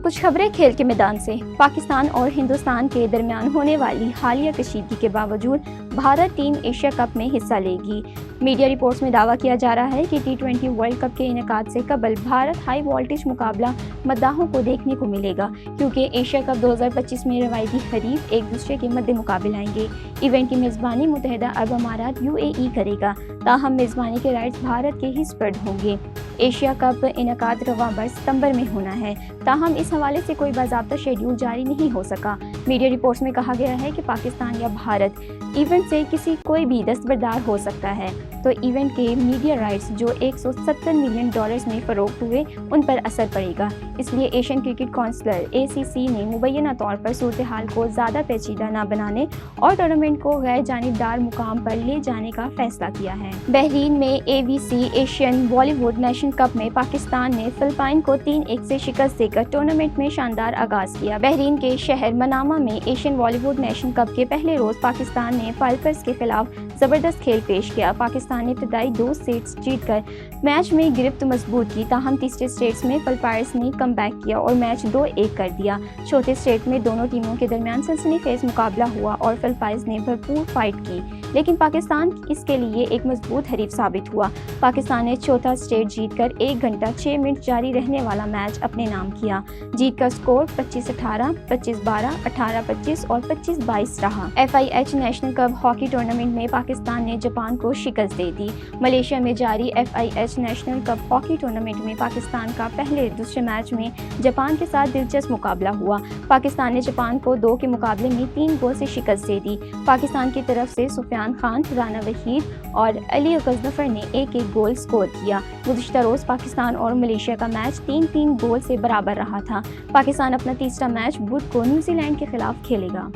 کچھ خبریں کھیل کے میدان سے۔ پاکستان اور ہندوستان کے درمیان ہونے والی حالیہ کشیدگی کے باوجود بھارت ٹیم ایشیا کپ میں حصہ لے گی۔ میڈیا رپورٹس میں دعویٰ کیا جا رہا ہے کہ T20 ورلڈ کپ کے انعقاد سے قبل بھارت ہائی وولٹیج مقابلہ مداحوں کو دیکھنے کو ملے گا، کیونکہ ایشیا کپ 2025 میں روایتی حریف ایک دوسرے کے مد مقابل آئیں گے۔ ایونٹ کی میزبانی متحدہ عرب امارات UAE کرے گا، تاہم میزبانی کے رائٹس بھارت کے ہی سپرد ہوں گے۔ ایشیا کپ انعقاد رواں برس ستمبر میں ہونا ہے، تاہم اس حوالے سے کوئی باضابطہ شیڈول جاری نہیں ہو سکا۔ میڈیا رپورٹس میں کہا گیا ہے کہ پاکستان یا بھارت ایونٹ سے کوئی بھی دستبردار ہو سکتا ہے، تو ایونٹ کے میڈیا رائٹس جو $170 ملین میں فروخت ہوئے ان پر اثر پڑے گا۔ اس لیے ایشین کرکٹ کونسل ACC نے مبینہ طور پر صورتحال کو زیادہ پیچیدہ نہ بنانے اور ٹورنامنٹ کو غیر جانبدار مقام پر لے جانے کا فیصلہ کیا ہے۔ بحرین میں ABC ایشین والی ووڈ نیشن کپ میں پاکستان نے فلپائن کو 3-1 سے شکست دے کر ٹورنامنٹ میں شاندار آغاز کیا۔ بحرین کے شہر منامہ میں ایشین والی ووڈ نیشن کپ کے پہلے روز پاکستان نے فائپرز کے خلاف زبردست کھیل پیش کیا۔ پاکستان نے ابتدائی 2 سیٹس جیت کر میچ میں گرفت مضبوط کی، تاہم تیسرے سیٹس میں فلپائنز نے کم بیک کیا اور میچ 2-1 کر دیا۔ چوتھے سیٹ میں دونوں ٹیموں کے درمیان سنسنی خیز مقابلہ ہوا اور فلپائنز نے بھرپور فائٹ کی، لیکن پاکستان اس کے لیے ایک مضبوط حریف ثابت ہوا۔ پاکستان نے چوتھا سیٹ جیت کر 1 گھنٹہ 6 منٹ جاری رہنے والا میچ اپنے نام کیا۔ جیت کا سکور 25-18، 25-12، 18-25 اور 25-22 رہا۔ FIH national cup hockey tournament میں پاکستان نے جاپان کو شکست دے دی۔ ملیشیا میں جاری FIH national cup hockey tournament میں پاکستان کا پہلے دوسرے میچ میں جاپان کے ساتھ دلچسپ مقابلہ ہوا۔ پاکستان نے جاپان کو 2 کے مقابلے میں 3 گول سے شکست دے دی۔ پاکستان کی طرف سے سفیان خان، رانا وحید اور علی غضنفر نے 1-1 گول سکور کیا۔ گزشتہ روز پاکستان اور ملیشیا کا میچ 3-3 گول سے برابر رہا تھا۔ پاکستان اپنا تیسرا میچ بدھ کو نیوزی لینڈ کے خلاف کھیلے گا۔